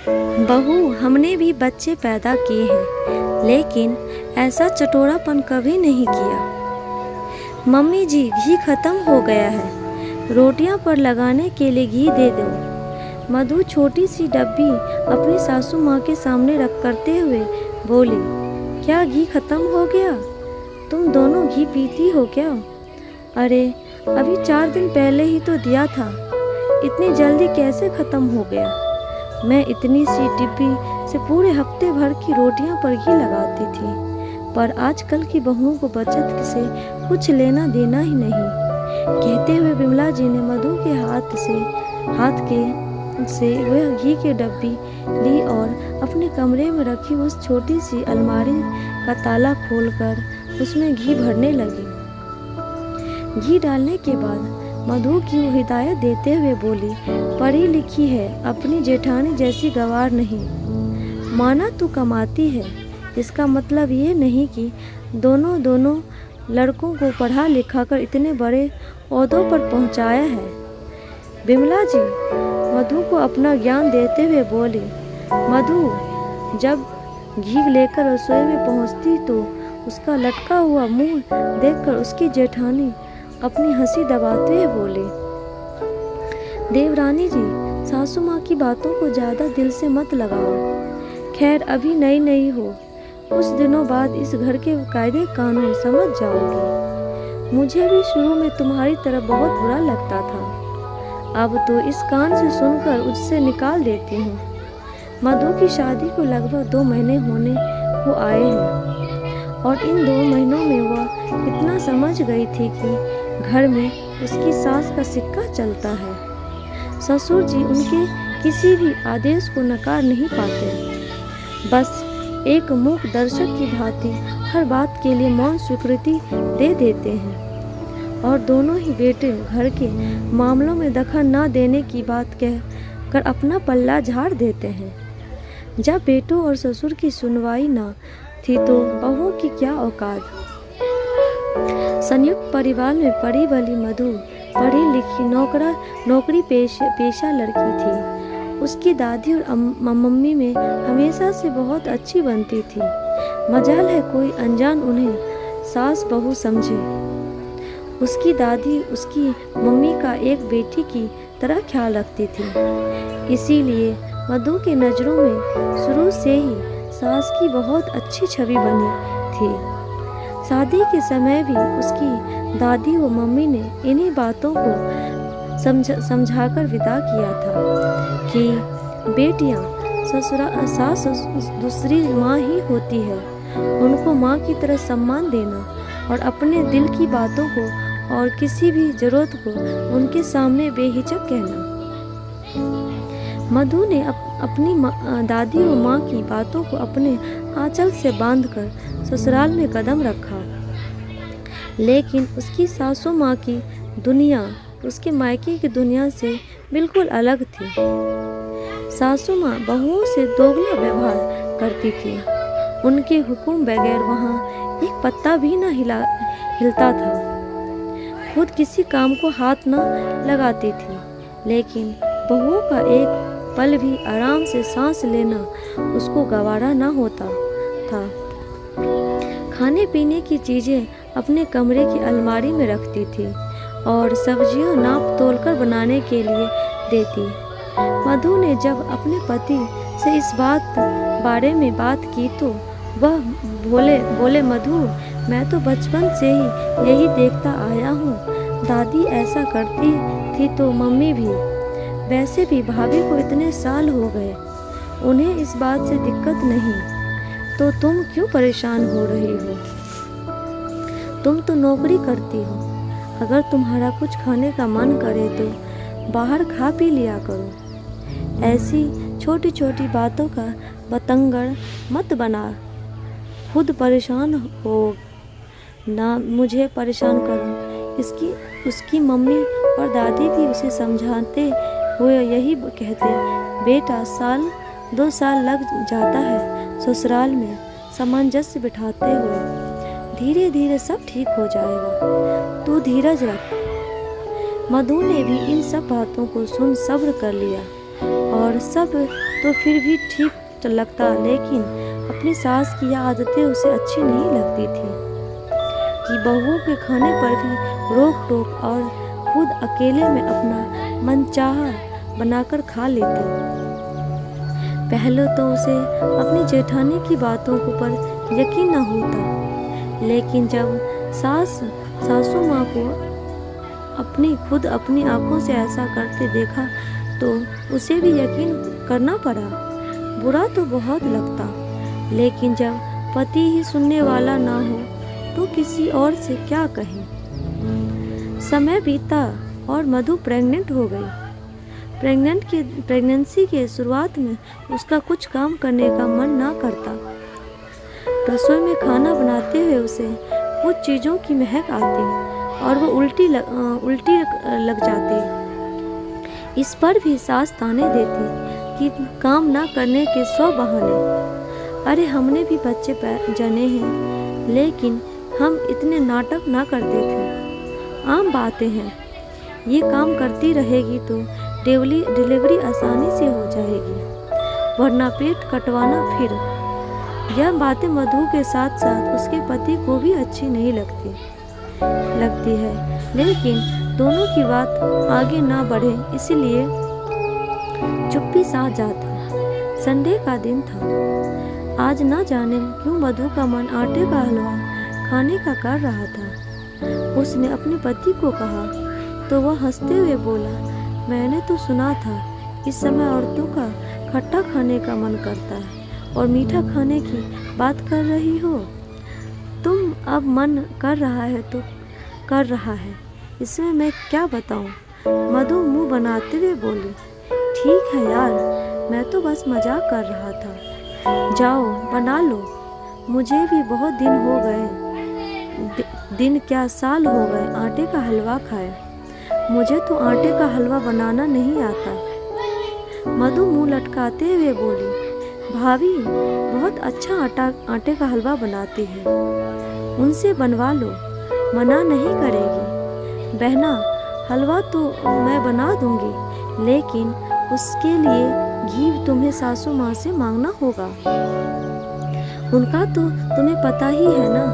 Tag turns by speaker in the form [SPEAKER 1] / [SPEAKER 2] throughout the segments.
[SPEAKER 1] बहू, हमने भी बच्चे पैदा किए हैं, लेकिन ऐसा चटोरापन कभी नहीं किया। मम्मी जी, घी खत्म हो गया है, रोटियां पर लगाने के लिए घी दे दो। मधु छोटी सी डब्बी अपनी सासू माँ के सामने रख करते हुए बोली, क्या घी खत्म हो गया? तुम दोनों घी पीती हो क्या? अरे, अभी 4 दिन पहले ही तो दिया था, इतनी जल्दी कैसे खत्म हो गया? मैं इतनी सी डिब्बी से पूरे हफ्ते भर की रोटियां पर घी लगाती थी, पर आजकल की बहुओं को बचत से कुछ लेना देना ही नहीं। कहते हुए विमला जी ने मधु के हाथ से वह घी की डब्बी ली और अपने कमरे में रखी उस छोटी सी अलमारी का ताला खोलकर उसमें घी भरने लगी। घी डालने के बाद मधु की हिदायत देते हुए बोली, पढ़ी लिखी है, अपनी जेठानी जैसी गंवार नहीं। माना तू कमाती है, इसका मतलब ये नहीं कि दोनों लड़कों को पढ़ा लिखा कर इतने बड़े ओहदों पर पहुंचाया है। विमला जी मधु को अपना ज्ञान देते हुए बोली, मधु जब घी लेकर रसोई में पहुंचती तो उसका लटका हुआ मुंह देखकर उसकी जेठानी अपनी हंसी दबाते हुए बोले, देवरानी जी, सासू माँ की बातों को ज़्यादा दिल से मत लगाओ। खैर, अभी नई हो, कुछ दिनों बाद इस घर के कायदे कानून समझ जाओगी। मुझे भी शुरू में तुम्हारी तरह बहुत बुरा लगता था, अब तो इस कान से सुनकर उससे निकाल देती हूँ। मधु की शादी को लगभग 2 महीने होने को आए हैं और इन 2 महीनों में वह इतना समझ गई थी कि घर में उसकी सास का सिक्का चलता है। ससुर जी उनके किसी भी आदेश को नकार नहीं पाते, बस एक मूक दर्शक की भांति हर बात के लिए मौन स्वीकृति दे देते हैं और दोनों ही बेटे घर के मामलों में दखल न देने की बात कह कर अपना पल्ला झाड़ देते हैं। जब बेटों और ससुर की सुनवाई न थी तो बहुओं की क्या औकात। संयुक्त परिवार में पढ़ी बली मधु पढ़ी लिखी नौकरी पेशा लड़की थी। उसकी दादी और मम्मी में हमेशा से बहुत अच्छी बनती थी। मजाल है कोई अनजान उन्हें सास बहू समझे। उसकी दादी उसकी मम्मी का एक बेटी की तरह ख्याल रखती थी, इसीलिए मधु के नज़रों में शुरू से ही सास की बहुत अच्छी छवि बनी थी। शादी के समय भी उसकी दादी व मम्मी ने इन्हीं बातों को समझाकर विदा किया था कि बेटियां सास दूसरी माँ ही होती है, उनको माँ की तरह सम्मान देना और अपने दिल की बातों को और किसी भी जरूरत को उनके सामने बेहिचक कहना। मधु ने अपनी दादी व माँ की बातों को अपने आंचल से बांधकर ससुराल में कदम रखा, लेकिन उसकी सासू माँ की दुनिया उसके मायके की दुनिया से बिल्कुल अलग थी। सासू माँ बहुओं से दोगला व्यवहार करती थी। उनके हुक्म बगैर वहाँ एक पत्ता भी न हिलता था। खुद किसी काम को हाथ न लगाती थी, लेकिन बहुओं का एक पल भी आराम से सांस लेना उसको गवारा न होता था। खाने पीने की चीज़ें अपने कमरे की अलमारी में रखती थी और सब्जियां नाप तोलकर बनाने के लिए देती। मधु ने जब अपने पति से इस बारे में बात की तो वह बोले मधु, मैं तो बचपन से ही यही देखता आया हूँ। दादी ऐसा करती थी तो मम्मी भी। वैसे भी भाभी को इतने साल हो गए, उन्हें इस बात से दिक्कत नहीं, तो तुम क्यों परेशान हो रही हो? तुम तो नौकरी करती हो, अगर तुम्हारा कुछ खाने का मन करे तो बाहर खा पी लिया करो। ऐसी छोटी छोटी बातों का बतंगड़ मत बना, खुद परेशान हो ना मुझे परेशान करो। उसकी मम्मी और दादी भी उसे समझाते हुए यही कहते, बेटा 1-2 साल लग जाता है ससुराल में सामंजस्य बिठाते हुए, धीरे धीरे सब ठीक हो जाएगा, तू धीरज रख। मधु ने भी इन सब बातों को सुन सब्र कर लिया। और सब तो फिर भी ठीक लगता, लेकिन अपनी सास की यह आदतें उसे अच्छी नहीं लगती थी कि बहुओं के खाने पर भी रोक टोक और खुद अकेले में अपना मनचाहा बनाकर खा लेती। पहले तो उसे अपनी जेठानी की बातों पर यकीन न होता, लेकिन जब सासू माँ को खुद अपनी आंखों से ऐसा करते देखा तो उसे भी यकीन करना पड़ा। बुरा तो बहुत लगता, लेकिन जब पति ही सुनने वाला ना हो तो किसी और से क्या कहें। समय बीता और मधु प्रेग्नेंट हो गई। प्रेगनेंसी के शुरुआत में उसका कुछ काम करने का मन ना करता। रसोई में खाना बनाते हुए उसे कुछ चीज़ों की महक आती और वो उल्टी लग जाती। इस पर भी सास ताने देती कि काम ना करने के 100 बहाने। अरे हमने भी बच्चे जने हैं, लेकिन हम इतने नाटक ना करते थे। आम बातें हैं, ये काम करती रहेगी तो डिलीवरी आसानी से हो जाएगी, वरना पेट कटवाना फिर। यह बातें मधु के साथ साथ उसके पति को भी अच्छी नहीं लगती है, लेकिन दोनों की बात आगे ना बढ़े इसलिए चुप्पी साथ जाता। संडे का दिन था। आज ना जाने क्यों मधु का मन आटे का हलवा खाने का कर रहा था। उसने अपने पति को कहा तो वह हंसते हुए बोला, मैंने तो सुना था इस समय औरतों का खट्टा खाने का मन करता है और मीठा खाने की बात कर रही हो। तुम अब मन कर रहा है तो कर रहा है, इसमें मैं क्या बताऊं। मधु मुंह बनाते हुए बोली, ठीक है यार, मैं तो बस मजाक कर रहा था। जाओ बना लो, मुझे भी बहुत दिन हो गए, दिन क्या साल हो गए आटे का हलवा खाए। मुझे तो आटे का हलवा बनाना नहीं आता। मधु मुंह लटकाते हुए बोली, भाभी बहुत अच्छा आटे का हलवा बनाती है, उनसे बनवा लो, मना नहीं करेगी। बहना, हलवा तो मैं बना दूंगी, लेकिन उसके लिए घी तुम्हें सासू माँ से मांगना होगा। उनका तो तुम्हें पता ही है ना।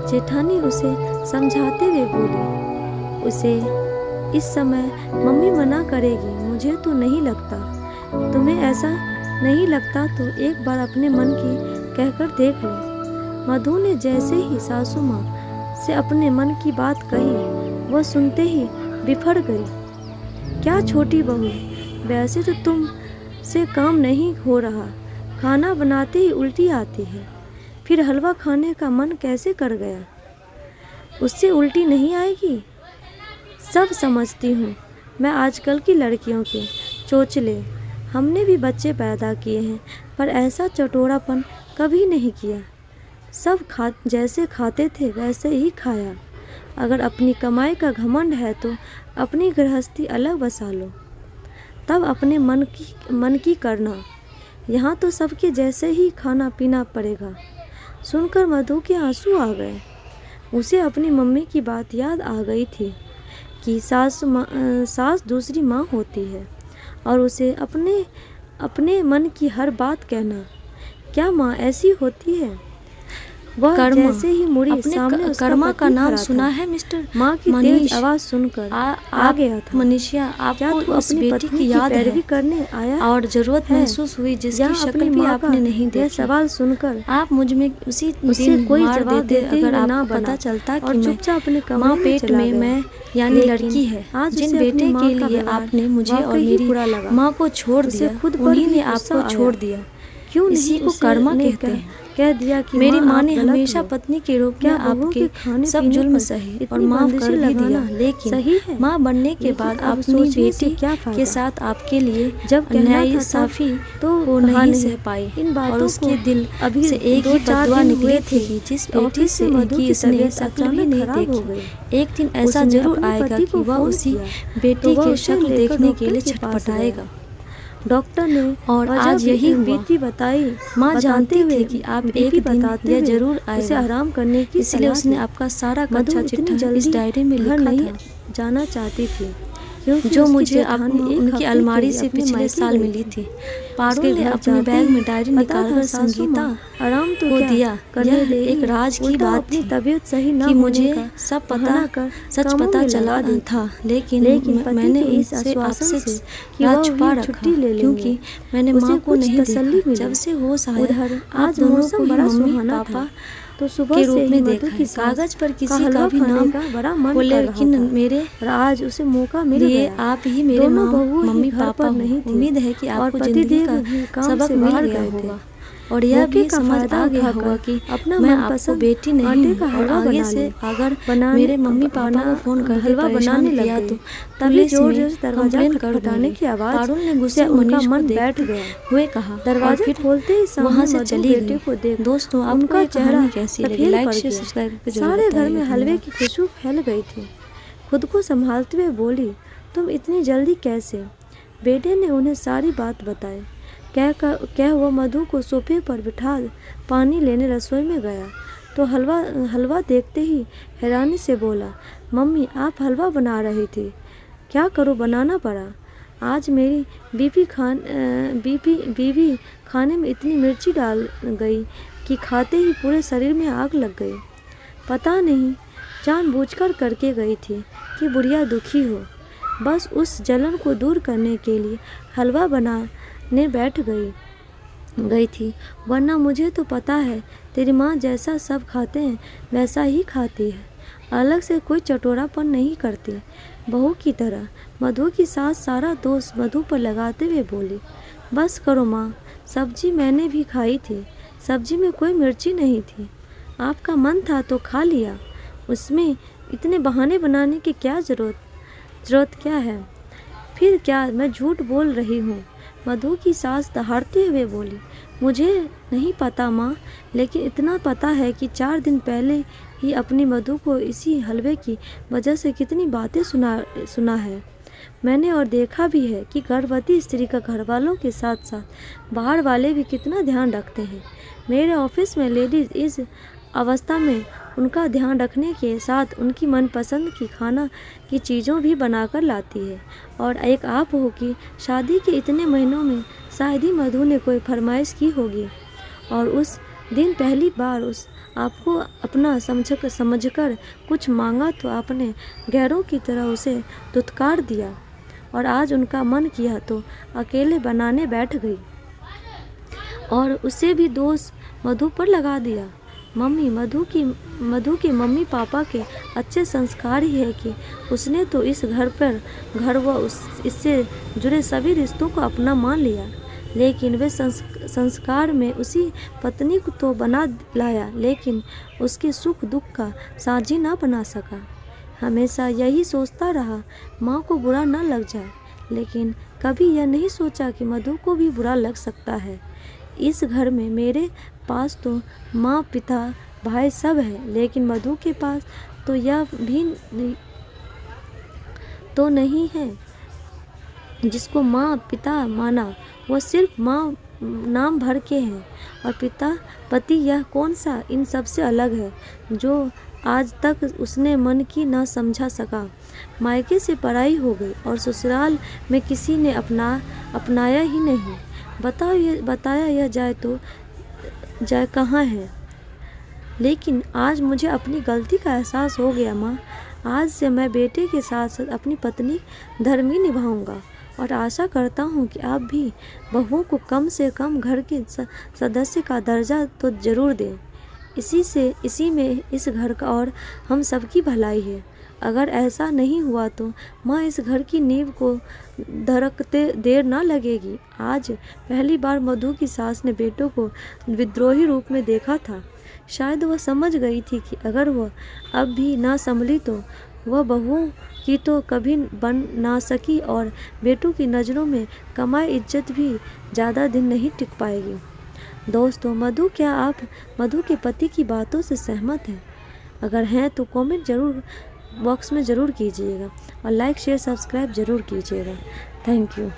[SPEAKER 1] जेठानी उसे समझाते हुए बोली, उसे इस समय मम्मी मना करेगी, मुझे तो नहीं लगता। तुम्हें ऐसा नहीं लगता तो एक बार अपने मन की कहकर देख लो। मधु ने जैसे ही सासू माँ से अपने मन की बात कही, वह सुनते ही बिफर गई। क्या छोटी बहू, वैसे तो तुम से काम नहीं हो रहा, खाना बनाते ही उल्टी आती है, फिर हलवा खाने का मन कैसे कर गया। उससे उल्टी नहीं आएगी। सब समझती हूँ मैं आजकल की लड़कियों के चोचले। हमने भी बच्चे पैदा किए हैं, पर ऐसा चटोरापन कभी नहीं किया। सब जैसे खाते थे वैसे ही खाया। अगर अपनी कमाई का घमंड है तो अपनी गृहस्थी अलग बसा लो, तब अपने मन की करना। यहाँ तो सबके जैसे ही खाना पीना पड़ेगा। सुनकर मधु के आंसू आ गए। उसे अपनी मम्मी की बात याद आ गई थी कि सास दूसरी माँ होती है और उसे अपने मन की हर बात कहना। क्या माँ ऐसी होती है? वह जैसे ही मुड़ी सामने
[SPEAKER 2] कर्मा का नाम सुना है मिस्टर
[SPEAKER 1] माँ की तेज आवाज सुनकर आ गया था।
[SPEAKER 2] मनीषा, आपको उस बेटी की याद है
[SPEAKER 1] करने आया
[SPEAKER 2] और जरूरत महसूस हुई जिसकी शक्ल भी आपने नहीं देखी।
[SPEAKER 1] सवाल सुनकर
[SPEAKER 2] आप मुझ में उसी दिन
[SPEAKER 1] कोई
[SPEAKER 2] मार
[SPEAKER 1] जवाब
[SPEAKER 2] देते
[SPEAKER 1] देते
[SPEAKER 2] अगर
[SPEAKER 1] ना
[SPEAKER 2] आपको पता चलता कि
[SPEAKER 1] और चुपचाप अपने
[SPEAKER 2] माँ
[SPEAKER 1] कमरे में
[SPEAKER 2] पेट
[SPEAKER 1] चला
[SPEAKER 2] में
[SPEAKER 1] गया।
[SPEAKER 2] मैं यानी
[SPEAKER 1] लेकिन
[SPEAKER 2] लड़की है,
[SPEAKER 1] आज
[SPEAKER 2] जिन
[SPEAKER 1] उसे अपनी
[SPEAKER 2] बेटे
[SPEAKER 1] माँ
[SPEAKER 2] के
[SPEAKER 1] का
[SPEAKER 2] लिए
[SPEAKER 1] व्यवहार
[SPEAKER 2] आपने मुझे और
[SPEAKER 1] वाकई
[SPEAKER 2] मेरी
[SPEAKER 1] बुरा लगा।
[SPEAKER 2] माँ को छोड़
[SPEAKER 1] उसे
[SPEAKER 2] दिया,
[SPEAKER 1] खुद पर
[SPEAKER 2] उन्हीं
[SPEAKER 1] भी
[SPEAKER 2] ने
[SPEAKER 1] गुस्सा
[SPEAKER 2] आपको
[SPEAKER 1] आया।
[SPEAKER 2] छोड़ दिया।
[SPEAKER 1] क्यों
[SPEAKER 2] इसी
[SPEAKER 1] नहीं
[SPEAKER 2] को
[SPEAKER 1] उसे
[SPEAKER 2] कर्मा
[SPEAKER 1] ने
[SPEAKER 2] कहते हैं।
[SPEAKER 1] कह दिया कि
[SPEAKER 2] मेरी माँ ने
[SPEAKER 1] आप गलत
[SPEAKER 2] हमेशा
[SPEAKER 1] हो।
[SPEAKER 2] पत्नी के रूप में
[SPEAKER 1] क्या बहू
[SPEAKER 2] आपके
[SPEAKER 1] के खाने
[SPEAKER 2] सब
[SPEAKER 1] पीने
[SPEAKER 2] जुल्म
[SPEAKER 1] पर
[SPEAKER 2] सहे और
[SPEAKER 1] इतनी
[SPEAKER 2] माफ
[SPEAKER 1] बंदिशें
[SPEAKER 2] कर भी दिया,
[SPEAKER 1] लगाना
[SPEAKER 2] लेकिन
[SPEAKER 1] सही है?
[SPEAKER 2] माँ बनने के
[SPEAKER 1] लेकिन
[SPEAKER 2] बाद
[SPEAKER 1] अब
[SPEAKER 2] अपनी
[SPEAKER 1] सोचने से
[SPEAKER 2] बेटी
[SPEAKER 1] क्या
[SPEAKER 2] के
[SPEAKER 1] फायदा?
[SPEAKER 2] साथ आपके लिए
[SPEAKER 1] जब कहना
[SPEAKER 2] अन्याय
[SPEAKER 1] था
[SPEAKER 2] साफी
[SPEAKER 1] तो
[SPEAKER 2] को
[SPEAKER 1] कहा
[SPEAKER 2] नहीं
[SPEAKER 1] नहीं।
[SPEAKER 2] सह पाई
[SPEAKER 1] इन बातों
[SPEAKER 2] और उसके
[SPEAKER 1] को
[SPEAKER 2] दिल
[SPEAKER 1] अभी
[SPEAKER 2] से एक ही
[SPEAKER 1] 2-4
[SPEAKER 2] बदुआ
[SPEAKER 1] दिन
[SPEAKER 2] निकली
[SPEAKER 1] हुए
[SPEAKER 2] थी
[SPEAKER 1] थे
[SPEAKER 2] कि जिस
[SPEAKER 1] कि
[SPEAKER 2] बेटी
[SPEAKER 1] ऑफिस
[SPEAKER 2] से
[SPEAKER 1] से मधु
[SPEAKER 2] की
[SPEAKER 1] की
[SPEAKER 2] इसने
[SPEAKER 1] तबीयत
[SPEAKER 2] शक्ल भी
[SPEAKER 1] अचानक
[SPEAKER 2] नहीं
[SPEAKER 1] खराब हो
[SPEAKER 2] देखी,
[SPEAKER 1] गई।
[SPEAKER 2] एक दिन ऐसा
[SPEAKER 1] उसने
[SPEAKER 2] जरूर
[SPEAKER 1] अपने
[SPEAKER 2] आएगा
[SPEAKER 1] पति
[SPEAKER 2] कि
[SPEAKER 1] को
[SPEAKER 2] वह
[SPEAKER 1] फोन
[SPEAKER 2] उसी
[SPEAKER 1] किया,
[SPEAKER 2] बेटी
[SPEAKER 1] तो वह
[SPEAKER 2] के
[SPEAKER 1] उसे
[SPEAKER 2] शक्ल
[SPEAKER 1] लेकर
[SPEAKER 2] देखने के लिए
[SPEAKER 1] डॉक्टर के पास
[SPEAKER 2] छटपटाएगा।
[SPEAKER 1] डॉक्टर ने
[SPEAKER 2] और
[SPEAKER 1] वजह
[SPEAKER 2] आज यही हुआ।
[SPEAKER 1] बीती बताई।
[SPEAKER 2] माँ
[SPEAKER 1] बताते
[SPEAKER 2] जानती
[SPEAKER 1] हुए
[SPEAKER 2] थी कि आप
[SPEAKER 1] बीपी
[SPEAKER 2] एक दिन
[SPEAKER 1] बताते
[SPEAKER 2] यह
[SPEAKER 1] हुए
[SPEAKER 2] जरूर
[SPEAKER 1] उसे
[SPEAKER 2] आएगा,
[SPEAKER 1] आराम करने की
[SPEAKER 2] इसलिए
[SPEAKER 1] सलाह
[SPEAKER 2] उसने
[SPEAKER 1] दी।
[SPEAKER 2] आपका सारा
[SPEAKER 1] मधु
[SPEAKER 2] कच्चा
[SPEAKER 1] इतनी
[SPEAKER 2] चिट्ठा इस
[SPEAKER 1] जल्दी
[SPEAKER 2] डायरी में
[SPEAKER 1] घर
[SPEAKER 2] लिखा
[SPEAKER 1] नहीं
[SPEAKER 2] था।
[SPEAKER 1] जाना चाहती थी, क्योंकि
[SPEAKER 2] जो
[SPEAKER 1] उसकी
[SPEAKER 2] मुझे
[SPEAKER 1] जेठानी एक
[SPEAKER 2] उनकी
[SPEAKER 1] हफ्ते
[SPEAKER 2] अलमारी
[SPEAKER 1] के
[SPEAKER 2] से
[SPEAKER 1] अपने
[SPEAKER 2] पिछले
[SPEAKER 1] मायके
[SPEAKER 2] साल
[SPEAKER 1] गई
[SPEAKER 2] मिली
[SPEAKER 1] थी।
[SPEAKER 2] थी। पारुल
[SPEAKER 1] उसके
[SPEAKER 2] ने
[SPEAKER 1] घर
[SPEAKER 2] अपने
[SPEAKER 1] जाते
[SPEAKER 2] बैग
[SPEAKER 1] ही
[SPEAKER 2] में डायरी
[SPEAKER 1] पता
[SPEAKER 2] निकालकर
[SPEAKER 1] था सासू
[SPEAKER 2] संगीता
[SPEAKER 1] माँ आराम तो
[SPEAKER 2] को
[SPEAKER 1] क्या
[SPEAKER 2] दिया।
[SPEAKER 1] करने
[SPEAKER 2] यह
[SPEAKER 1] देगी,
[SPEAKER 2] एक राज की
[SPEAKER 1] उल्टा
[SPEAKER 2] बात
[SPEAKER 1] अपनी
[SPEAKER 2] थी
[SPEAKER 1] तबीयत सही ना
[SPEAKER 2] कि
[SPEAKER 1] होने
[SPEAKER 2] मुझे
[SPEAKER 1] का
[SPEAKER 2] सब
[SPEAKER 1] बहाना कर
[SPEAKER 2] सच
[SPEAKER 1] कामों
[SPEAKER 2] पता
[SPEAKER 1] में
[SPEAKER 2] चला
[SPEAKER 1] लगा देती।
[SPEAKER 2] था, लेकिन
[SPEAKER 1] पति
[SPEAKER 2] मैंने
[SPEAKER 1] के इस
[SPEAKER 2] उनसे
[SPEAKER 1] आश्वासन
[SPEAKER 2] आपसे
[SPEAKER 1] से कि
[SPEAKER 2] राज
[SPEAKER 1] वह
[SPEAKER 2] छुपा
[SPEAKER 1] भी
[SPEAKER 2] रखा,
[SPEAKER 1] छुट्टी ले लेंगे,
[SPEAKER 2] क्योंकि मैंने
[SPEAKER 1] उसे
[SPEAKER 2] माँ को
[SPEAKER 1] कुछ
[SPEAKER 2] नहीं
[SPEAKER 1] तसल्ली
[SPEAKER 2] देखा।
[SPEAKER 1] मिली।
[SPEAKER 2] जब से होश आया,
[SPEAKER 1] उधर
[SPEAKER 2] आप
[SPEAKER 1] आज
[SPEAKER 2] दोनों को
[SPEAKER 1] मौसम
[SPEAKER 2] ही
[SPEAKER 1] बड़ा
[SPEAKER 2] मम्मी
[SPEAKER 1] सुहाना
[SPEAKER 2] पापा
[SPEAKER 1] था, तो सुबह
[SPEAKER 2] के
[SPEAKER 1] से
[SPEAKER 2] रूप
[SPEAKER 1] ही
[SPEAKER 2] में
[SPEAKER 1] मधु
[SPEAKER 2] देखा
[SPEAKER 1] की
[SPEAKER 2] है।
[SPEAKER 1] सास
[SPEAKER 2] कागज पर
[SPEAKER 1] का
[SPEAKER 2] किसी का
[SPEAKER 1] हलवा
[SPEAKER 2] भी
[SPEAKER 1] खाने
[SPEAKER 2] नाम
[SPEAKER 1] का बड़ा मन
[SPEAKER 2] हो,
[SPEAKER 1] कर रहा
[SPEAKER 2] लेकिन
[SPEAKER 1] था
[SPEAKER 2] मेरे
[SPEAKER 1] और आज उसे मौका मिल
[SPEAKER 2] लिए
[SPEAKER 1] गया।
[SPEAKER 2] आप ही मेरे
[SPEAKER 1] दोनों
[SPEAKER 2] माँ
[SPEAKER 1] बहुएं ही
[SPEAKER 2] मम्मी
[SPEAKER 1] घर
[SPEAKER 2] पापा
[SPEAKER 1] पर
[SPEAKER 2] हो।
[SPEAKER 1] नहीं थी
[SPEAKER 2] उम्मीद है कि
[SPEAKER 1] और
[SPEAKER 2] आपको जिंदगी
[SPEAKER 1] पतिदेव
[SPEAKER 2] का
[SPEAKER 1] भी काम
[SPEAKER 2] सबक
[SPEAKER 1] से
[SPEAKER 2] मिल
[SPEAKER 1] बाहर
[SPEAKER 2] गया
[SPEAKER 1] गए थे।
[SPEAKER 2] होगा और यह
[SPEAKER 1] मौके
[SPEAKER 2] भी
[SPEAKER 1] का
[SPEAKER 2] समझ
[SPEAKER 1] फायदा
[SPEAKER 2] आ गया
[SPEAKER 1] उठाकर
[SPEAKER 2] होगा कि
[SPEAKER 1] अपना
[SPEAKER 2] मैं आपको
[SPEAKER 1] मनपसंद
[SPEAKER 2] बेटी नहीं
[SPEAKER 1] आटे
[SPEAKER 2] हूँ
[SPEAKER 1] का
[SPEAKER 2] और
[SPEAKER 1] हलवा
[SPEAKER 2] आगे
[SPEAKER 1] बना
[SPEAKER 2] से
[SPEAKER 1] ली।
[SPEAKER 2] अगर
[SPEAKER 1] बनाने
[SPEAKER 2] मेरे मम्मी पापा को फोन करके
[SPEAKER 1] हलवा
[SPEAKER 2] परेशान
[SPEAKER 1] बनाने लग
[SPEAKER 2] किया
[SPEAKER 1] गई।
[SPEAKER 2] तो
[SPEAKER 1] तभी
[SPEAKER 2] पुलिस
[SPEAKER 1] जोर
[SPEAKER 2] में
[SPEAKER 1] जोर से दरवाजा
[SPEAKER 2] कंप्लेन कर
[SPEAKER 1] खटखटाने
[SPEAKER 2] दूंगी।
[SPEAKER 1] की आवाज
[SPEAKER 2] पारुल ने
[SPEAKER 1] से
[SPEAKER 2] गुस्से
[SPEAKER 1] उनका
[SPEAKER 2] मनीष को
[SPEAKER 1] मन बैठ
[SPEAKER 2] देखते
[SPEAKER 1] गया।
[SPEAKER 2] हुए कहा और
[SPEAKER 1] दरवाजा
[SPEAKER 2] फिर
[SPEAKER 1] खोलते ही
[SPEAKER 2] वहाँ
[SPEAKER 1] सामने
[SPEAKER 2] से
[SPEAKER 1] मधु
[SPEAKER 2] चली
[SPEAKER 1] बेटे
[SPEAKER 2] गई।
[SPEAKER 1] को देख
[SPEAKER 2] दोस्तों, आपको
[SPEAKER 1] उनका
[SPEAKER 2] ये
[SPEAKER 1] चेहरा
[SPEAKER 2] कहानी कैसी लगी?
[SPEAKER 1] सफेद
[SPEAKER 2] लाइक
[SPEAKER 1] पड़
[SPEAKER 2] शेयर
[SPEAKER 1] गया।
[SPEAKER 2] सब्सक्राइब करके जरूर
[SPEAKER 1] सारे घर में
[SPEAKER 2] बताइएगा।
[SPEAKER 1] हलवे
[SPEAKER 2] धन्यवाद।
[SPEAKER 1] की खुशबू फैल गई थी। खुद को संभालते हुए बोली, तुम इतनी जल्दी कैसे? बेटे ने उन्हें सारी बात बताई। क्या हुआ? मधु को सोफे पर बिठा पानी लेने रसोई में गया तो हलवा देखते ही हैरानी से बोला, मम्मी आप हलवा बना रही थी। क्या करूं, बनाना पड़ा। आज मेरी बीवी खाने में इतनी मिर्ची डाल गई कि खाते ही पूरे शरीर में आग लग गई। पता नहीं जानबूझकर करके गई थी कि बुढ़िया दुखी हो। बस उस जलन को दूर करने के लिए हलवा बनाने बैठ गई थी, वरना मुझे तो पता है तेरी माँ जैसा सब खाते हैं वैसा ही खाती है, अलग से कोई चटोरापन नहीं करती। बहू की तरह मधु की सास सारा दोष मधु पर लगाते हुए बोली, बस करो माँ, सब्जी मैंने भी खाई थी, सब्जी में कोई मिर्ची नहीं थी। आपका मन था तो खा लिया, उसमें इतने बहाने बनाने की क्या जरूरत क्या है? फिर क्या मैं झूठ बोल रही हूँ? मधु की सास दहाड़ते हुए बोली, मुझे नहीं पता माँ, लेकिन इतना पता है कि 4 दिन पहले ही अपनी मधु को इसी हलवे की वजह से कितनी बातें सुना है मैंने, और देखा भी है कि गर्भवती स्त्री का घर वालों के साथ साथ बाहर वाले भी कितना ध्यान रखते हैं। मेरे ऑफिस में लेडीज इस अवस्था में उनका ध्यान रखने के साथ उनकी मनपसंद की खाना की चीज़ों भी बनाकर लाती है, और एक आप हो कि शादी के इतने महीनों में शायद ही मधु ने कोई फरमाइश की होगी और उस दिन पहली बार उस आपको अपना समझकर कुछ मांगा तो आपने गैरों की तरह उसे दुत्कार दिया, और आज उनका मन किया तो अकेले बनाने बैठ गई और उसे भी दोष मधु पर लगा दिया। मम्मी मधु के मम्मी पापा के अच्छे संस्कार ही है कि उसने तो इस घर व इससे जुड़े सभी रिश्तों को अपना मान लिया, लेकिन वे संस्कार में उसी पत्नी को तो बना लाया, लेकिन उसके सुख दुख का साझी ना बना सका। हमेशा यही सोचता रहा माँ को बुरा ना लग जाए, लेकिन कभी यह नहीं सोचा कि मधु को भी बुरा लग सकता है। इस घर में मेरे पास तो माँ पिता भाई सब है, लेकिन मधु के पास तो यह भी तो नहीं है। जिसको माँ पिता माना वो सिर्फ माँ नाम भर के हैं, और पति यह कौन सा इन सब से अलग है जो आज तक उसने मन की ना समझा सका। मायके से पराई हो गई और ससुराल में किसी ने अपनाया ही नहीं। बताया यह जाए कहाँ है। लेकिन आज मुझे अपनी गलती का एहसास हो गया माँ। आज से मैं बेटे के साथ साथ अपनी पत्नी धर्म ही निभाऊंगा, और आशा करता हूँ कि आप भी बहुओं को कम से कम घर के सदस्य का दर्जा तो जरूर दें। इसी में इस घर का और हम सबकी भलाई है। अगर ऐसा नहीं हुआ तो माँ इस घर की नींव को धड़कते देर ना लगेगी। आज पहली बार मधु की सास ने बेटों को विद्रोही रूप में देखा था। शायद वह समझ गई थी कि अगर वह अब भी ना संभली तो वह बहुओं की तो कभी बन ना सकी, और बेटों की नज़रों में कमाई इज्जत भी ज़्यादा दिन नहीं टिक पाएगी। दोस्तों, क्या आप मधु के पति की बातों से सहमत हैं? अगर हैं तो कमेंट ज़रूर बॉक्स में ज़रूर कीजिएगा, और लाइक शेयर सब्सक्राइब ज़रूर कीजिएगा। Thank you.